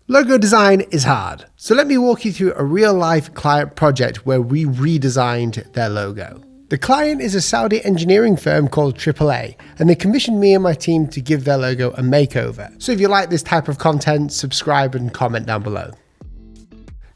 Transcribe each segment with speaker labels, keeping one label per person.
Speaker 1: Logo design is hard, so let me walk you through a real-life client project where we redesigned their logo. The client is a Saudi engineering firm called AAA, and they commissioned me and my team to give their logo a makeover. So if you like this type of content, subscribe and comment down below.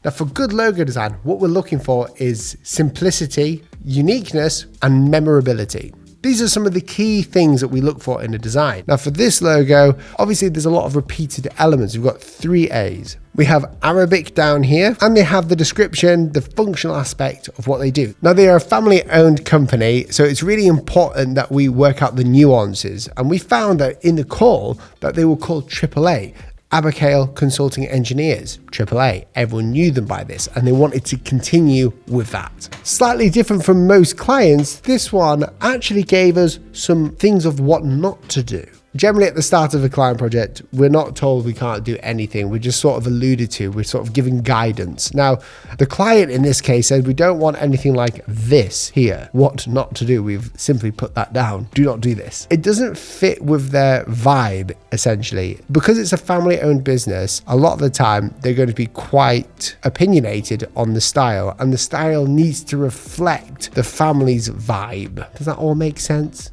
Speaker 1: Now, for good logo design, what we're looking for is simplicity, uniqueness, and memorability. These are some of the key things that we look for in a design. Now for this logo, obviously there's a lot of repeated elements. We've got 3 A's. We have Arabic down here, and they have the description, the functional aspect of what they do. Now they are a family-owned company, so it's really important that we work out the nuances. And we found that in the call that they were called AAA. Abacail Consulting Engineers, AAA. Everyone knew them by this and they wanted to continue with that. Slightly different from most clients, this one actually gave us some things of what not to do. Generally at the start of a client project, we're not told we can't do anything. We're just sort of alluded to, we're sort of giving guidance. Now, the client in this case said, we don't want anything like this here. What not to do, we've simply put that down. Do not do this. It doesn't fit with their vibe, essentially. Because it's a family-owned business, a lot of the time, they're going to be quite opinionated on the style, and the style needs to reflect the family's vibe. Does that all make sense?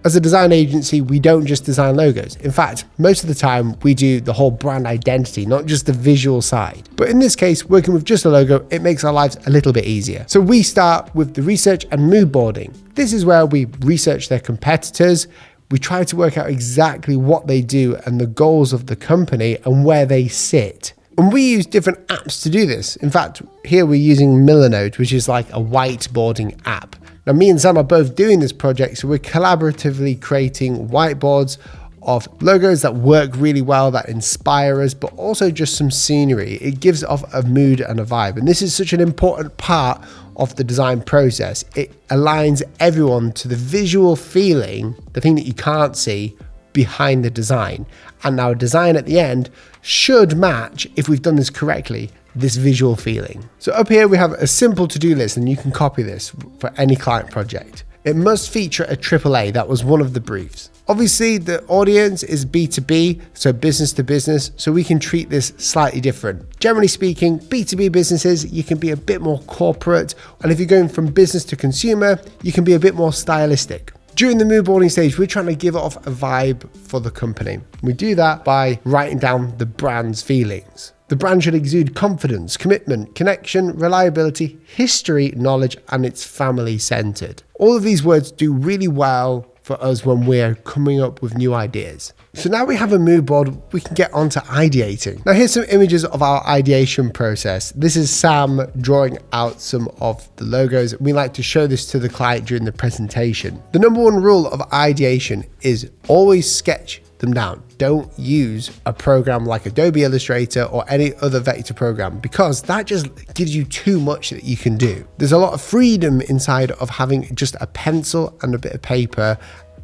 Speaker 1: As a design agency, we don't just design logos. In fact, most of the time we do the whole brand identity, not just the visual side. But in this case, working with just a logo, it makes our lives a little bit easier. So we start with the research and mood boarding. This is where we research their competitors. We try to work out exactly what they do and the goals of the company and where they sit. And we use different apps to do this. In fact, here we're using Milanote, which is like a whiteboarding app. Now, me and Sam are both doing this project, so we're collaboratively creating whiteboards of logos that work really well, that inspire us, but also just some scenery. It gives off a mood and a vibe. And this is such an important part of the design process. It aligns everyone to the visual feeling, the thing that you can't see, behind the design. And our design at the end should match, if we've done this correctly, this visual feeling. So up here we have a simple to-do list, and you can copy this for any client project. It must feature a AAA. That was one of the briefs. Obviously the audience is B2B, so business to business, so we can treat this slightly different. Generally speaking, B2B businesses, you can be a bit more corporate, and if you're going from business to consumer, you can be a bit more stylistic. During the mood boarding stage, we're trying to give off a vibe for the company. We do that by writing down the brand's feelings. The brand should exude confidence, commitment, connection, reliability, history, knowledge, and it's family-centered. All of these words do really well for us when we're coming up with new ideas. So now we have a mood board, we can get on to ideating. Now here's some images of our ideation process. This is Sam drawing out some of the logos. We like to show this to the client during the presentation. The number one rule of ideation is always sketch them down. Don't use a program like Adobe Illustrator or any other vector program, because that just gives you too much that you can do. There's a lot of freedom inside of having just a pencil and a bit of paper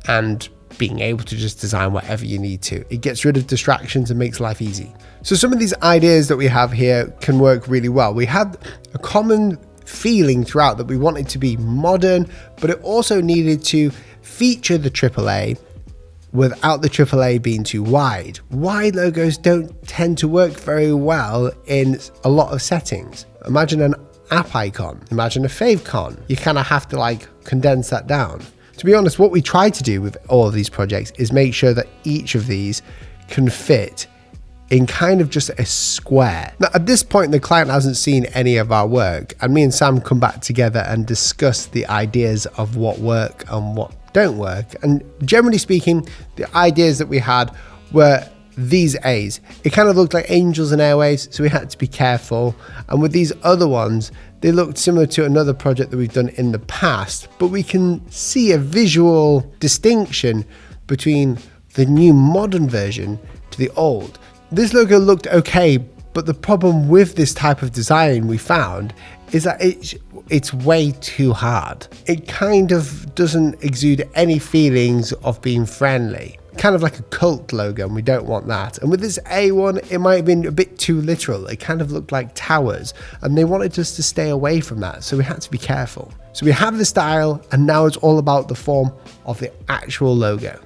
Speaker 1: and being able to just design whatever you need to. It gets rid of distractions and makes life easy. So some of these ideas that we have here can work really well. We had a common feeling throughout that we wanted to be modern, but it also needed to feature the AAA without the AAA being too wide. Wide logos don't tend to work very well in a lot of settings. Imagine an app icon, imagine a favicon. You kind of have to like condense that down. To be honest, what we try to do with all of these projects is make sure that each of these can fit in kind of just a square. Now, at this point, the client hasn't seen any of our work, and me and Sam come back together and discuss the ideas of what work and what don't work. And generally speaking, the ideas that we had were these A's. It kind of looked like angels and airwaves, so we had to be careful. And with these other ones, they looked similar to another project that we've done in the past, but we can see a visual distinction between the new modern version to the old. This logo looked okay, but the problem with this type of design we found is that it's way too hard. It kind of doesn't exude any feelings of being friendly. Kind of like a cult logo, and we don't want that. And with this A1, it might have been a bit too literal. It kind of looked like towers, and they wanted us to stay away from that, so we had to be careful. So we have the style, and now it's all about the form of the actual logo.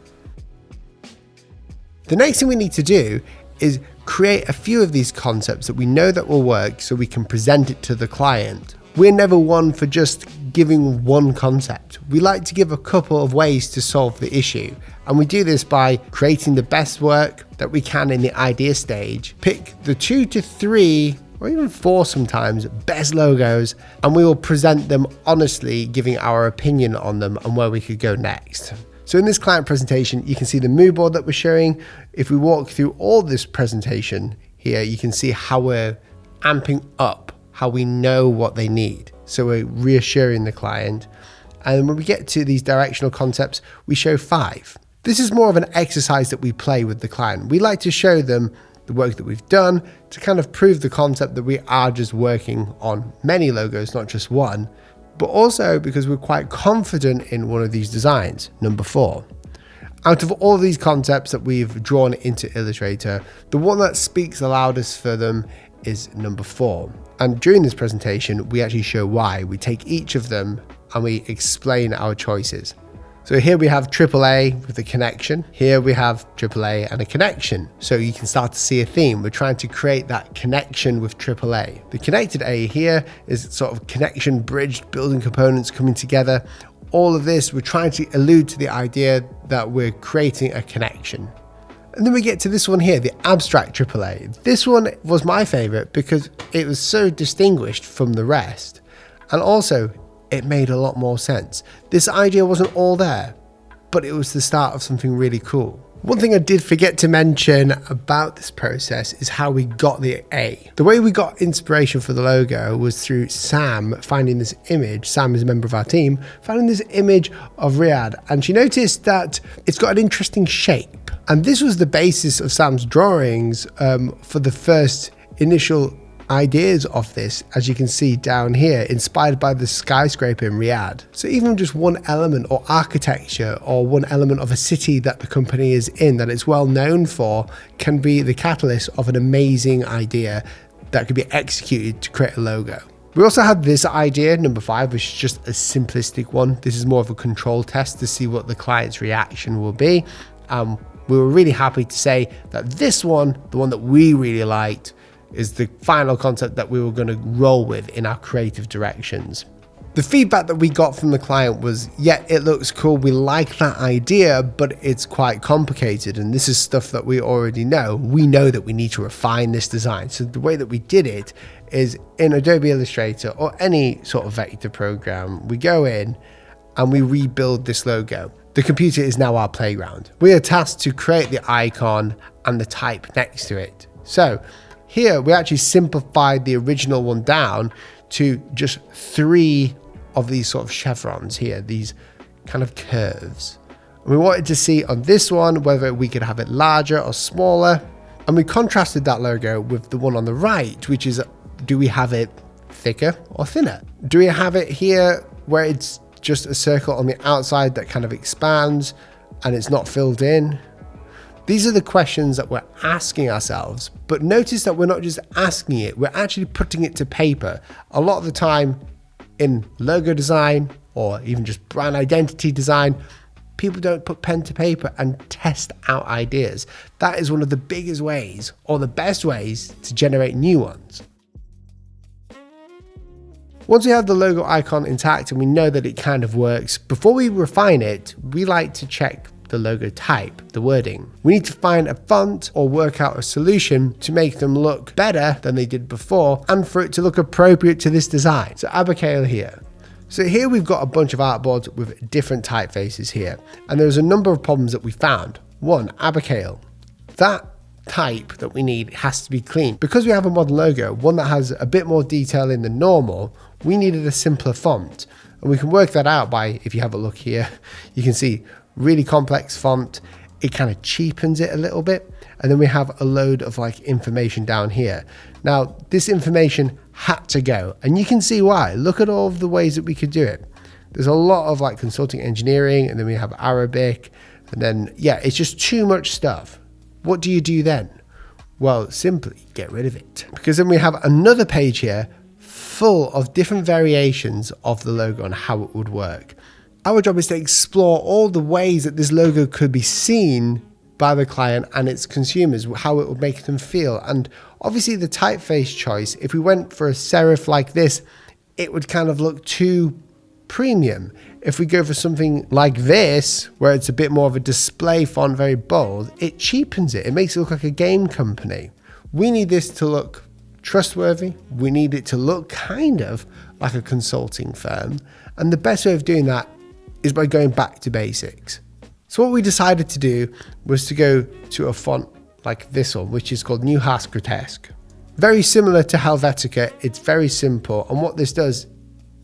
Speaker 1: The next thing we need to do is create a few of these concepts that we know that will work so we can present it to the client. We're never one for just giving one concept. We like to give a couple of ways to solve the issue. And we do this by creating the best work that we can in the idea stage, pick the 2 to 3 or even 4 sometimes best logos, and we will present them honestly, giving our opinion on them and where we could go next. So in this client presentation, you can see the mood board that we're showing. If we walk through all this presentation here, you can see how we're amping up, how we know what they need. So we're reassuring the client. And when we get to these directional concepts, we show 5. This is more of an exercise that we play with the client. We like to show them the work that we've done to kind of prove the concept that we are just working on many logos, not just one, but also because we're quite confident in one of these designs, number 4. Out of all of these concepts that we've drawn into Illustrator, the one that speaks the loudest for them is number 4. And during this presentation, we actually show why. We take each of them and we explain our choices. So here we have AAA with a connection. Here we have AAA and a connection. So you can start to see a theme. We're trying to create that connection with AAA. The connected A here is sort of connection bridged building components coming together. All of this, we're trying to allude to the idea that we're creating a connection. And then we get to this one here, the abstract AAA. This one was my favorite because it was so distinguished from the rest. And also, it made a lot more sense. This idea wasn't all there, but it was the start of something really cool. One thing I did forget to mention about this process is how we got the A. The way we got inspiration for the logo was through Sam finding this image. Sam is a member of our team, finding this image of Riyadh, and she noticed that it's got an interesting shape. And this was the basis of Sam's drawings for the first initial ideas of this, as you can see down here, inspired by the skyscraper in Riyadh. So even just one element or architecture or one element of a city that the company is in that it's well known for can be the catalyst of an amazing idea that could be executed to create a logo. We also had this idea, number 5, which is just a simplistic one. This is more of a control test to see what the client's reaction will be. We were really happy to say that this one, the one that we really liked, is the final concept that we were going to roll with in our creative directions. The feedback that we got from the client was, yeah, it looks cool, we like that idea, but it's quite complicated, and this is stuff that we already know. We know that we need to refine this design. So the way that we did it is in Adobe Illustrator or any sort of vector program, we go in and we rebuild this logo. The computer is now our playground. We are tasked to create the icon and the type next to it. So here we actually simplified the original one down to just 3 of these sort of chevrons here, these kind of curves. And we wanted to see on this one whether we could have it larger or smaller. And we contrasted that logo with the one on the right, which is, do we have it thicker or thinner? Do we have it here where it's just a circle on the outside that kind of expands and it's not filled in? These are the questions that we're asking ourselves, but notice that we're not just asking it, we're actually putting it to paper. A lot of the time in logo design or even just brand identity design, people don't put pen to paper and test out ideas. That is one of the biggest ways or the best ways to generate new ones. Once we have the logo icon intact and we know that it kind of works, before we refine it, we like to check the logo type, the wording. We need to find a font or work out a solution to make them look better than they did before and for it to look appropriate to this design. So Abigail here. So here we've got a bunch of artboards with different typefaces here, and there's a number of problems that we found. 1, Abigail. That type that we need has to be clean. Because we have a modern logo, one that has a bit more detail in than normal, we needed a simpler font. And we can work that out by, if you have a look here, you can see really complex font. It kind of cheapens it a little bit. And then we have a load of like information down here. Now, this information had to go, and you can see why. Look at all of the ways that we could do it. There's a lot of like consulting engineering, and then we have Arabic, and then, yeah, it's just too much stuff. What do you do then? Well, simply get rid of it. Because then we have another page here full of different variations of the logo and how it would work. Our job is to explore all the ways that this logo could be seen by the client and its consumers, how it would make them feel. And obviously the typeface choice, if we went for a serif like this, it would kind of look too premium. If we go for something like this, where it's a bit more of a display font, very bold, it cheapens it. It makes it look like a game company. We need this to look trustworthy. We need it to look kind of like a consulting firm. And the best way of doing that is by going back to basics. So what we decided to do was to go to a font like this one, which is called Neuhaus Grotesk. Very similar to Helvetica, it's very simple. And what this does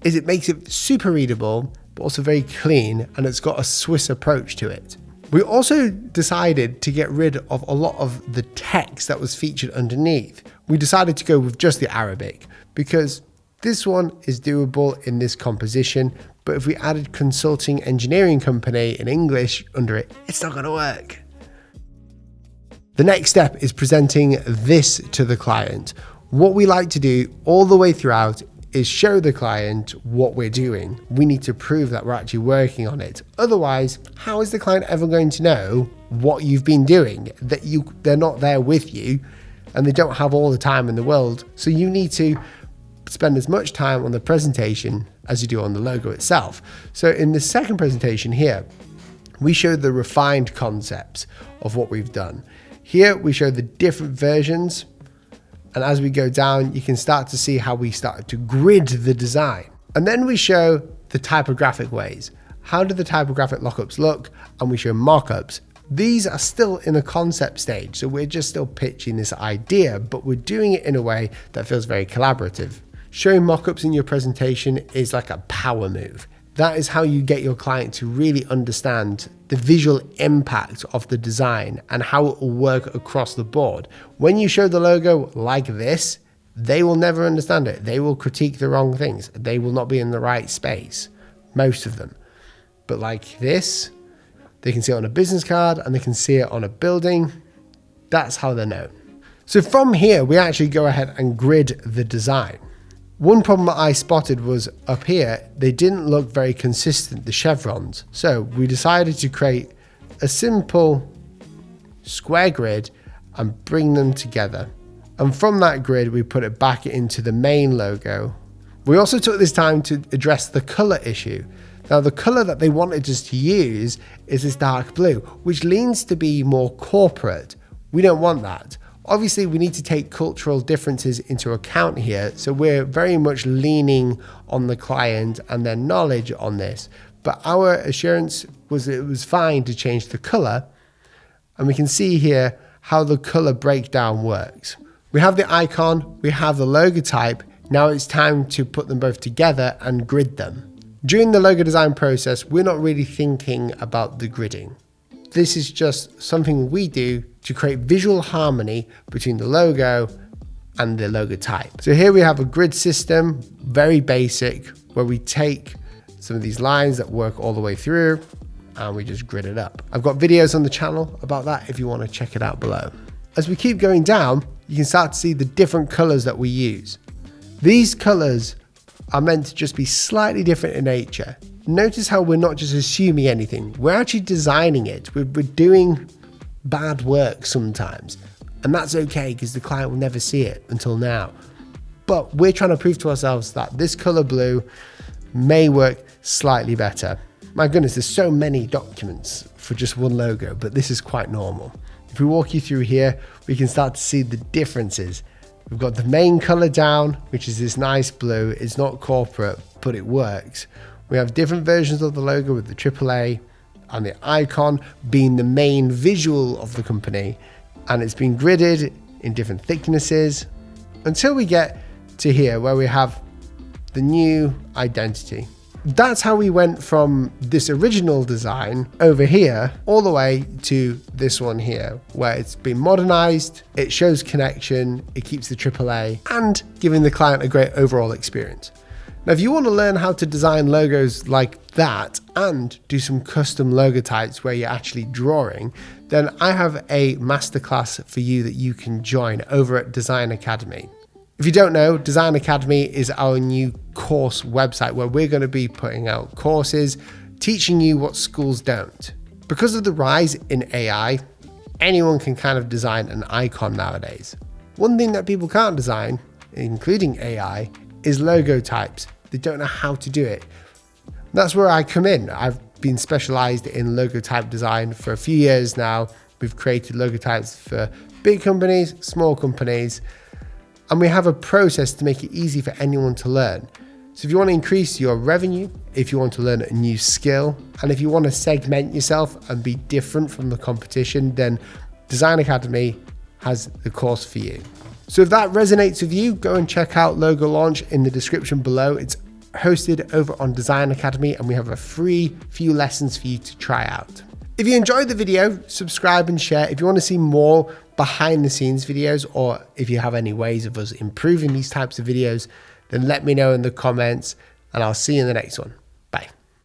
Speaker 1: is it makes it super readable, but also very clean, and it's got a Swiss approach to it. We also decided to get rid of a lot of the text that was featured underneath. We decided to go with just the Arabic because this one is doable in this composition, but if we added consulting engineering company in English under it, it's not going to work. The next step is presenting this to the client. What we like to do all the way throughout is show the client what we're doing. We need to prove that we're actually working on it. Otherwise, how is the client ever going to know what you've been doing? They're not there with you and they don't have all the time in the world. So you need to spend as much time on the presentation as you do on the logo itself. So in the second presentation here, we show the refined concepts of what we've done. Here we show the different versions. And as we go down, you can start to see how we started to grid the design. And then we show the typographic ways. How do the typographic lockups look? And we show mockups. These are still in a concept stage, so we're just still pitching this idea, but we're doing it in a way that feels very collaborative. Showing mockups in your presentation is like a power move. That is how you get your client to really understand the visual impact of the design and how it will work across the board. When you show the logo like this, they will never understand it. They will critique the wrong things. They will not be in the right space, most of them. But like this, they can see it on a business card and they can see it on a building. That's how they're known. So from here, we actually go ahead and grid the design. One problem that I spotted was up here, they didn't look very consistent, the chevrons. So we decided to create a simple square grid and bring them together. And from that grid, we put it back into the main logo. We also took this time to address the color issue. Now the color that they wanted us to use is this dark blue, which leans to be more corporate. We don't want that. Obviously, we need to take cultural differences into account here, so we're very much leaning on the client and their knowledge on this. But our assurance was it was fine to change the color, and we can see here how the color breakdown works. We have the icon, we have the logo type, now it's time to put them both together and grid them. During the logo design process, we're not really thinking about the gridding. This is just something we do to create visual harmony between the logo and the logo type. So here we have a grid system, very basic, where we take some of these lines that work all the way through and we just grid it up. I've got videos on the channel about that if you want to check it out below. As we keep going down, you can start to see the different colors that we use. These colors are meant to just be slightly different in nature. Notice how we're not just assuming anything, we're actually designing it. We're doing bad work sometimes, and that's okay because the client will never see it until now. But we're trying to prove to ourselves that this color blue may work slightly better. My goodness, there's so many documents for just one logo, but this is quite normal. If we walk you through here, we can start to see the differences. We've got the main color down, which is this nice blue. It's not corporate, but it works. We have different versions of the logo with the AAA and the icon being the main visual of the company, and it's been gridded in different thicknesses until we get to here where we have the new identity. That's how we went from this original design over here all the way to this one here, where it's been modernized, it shows connection, it keeps the AAA, and giving the client a great overall experience. Now, if you want to learn how to design logos like that and do some custom logo types where you're actually drawing, then I have a masterclass for you that you can join over at Design Academy. If you don't know, Design Academy is our new course website where we're going to be putting out courses teaching you what schools don't. Because of the rise in AI, anyone can kind of design an icon nowadays. One thing that people can't design, including AI, is logo types. They don't know how to do it. That's where I come in. I've been specialized in logo type design for a few years now. We've created logo types for big companies, small companies, and we have a process to make it easy for anyone to learn. So if you want to increase your revenue, if you want to learn a new skill, and if you want to segment yourself and be different from the competition, then Design Academy has the course for you. So if that resonates with you, go and check out Logo Launch in the description below. It's hosted over on Design Academy, and we have a free few lessons for you to try out. If you enjoyed the video, subscribe and share. If you want to see more behind the scenes videos, or if you have any ways of us improving these types of videos, then let me know in the comments, and I'll see you in the next one.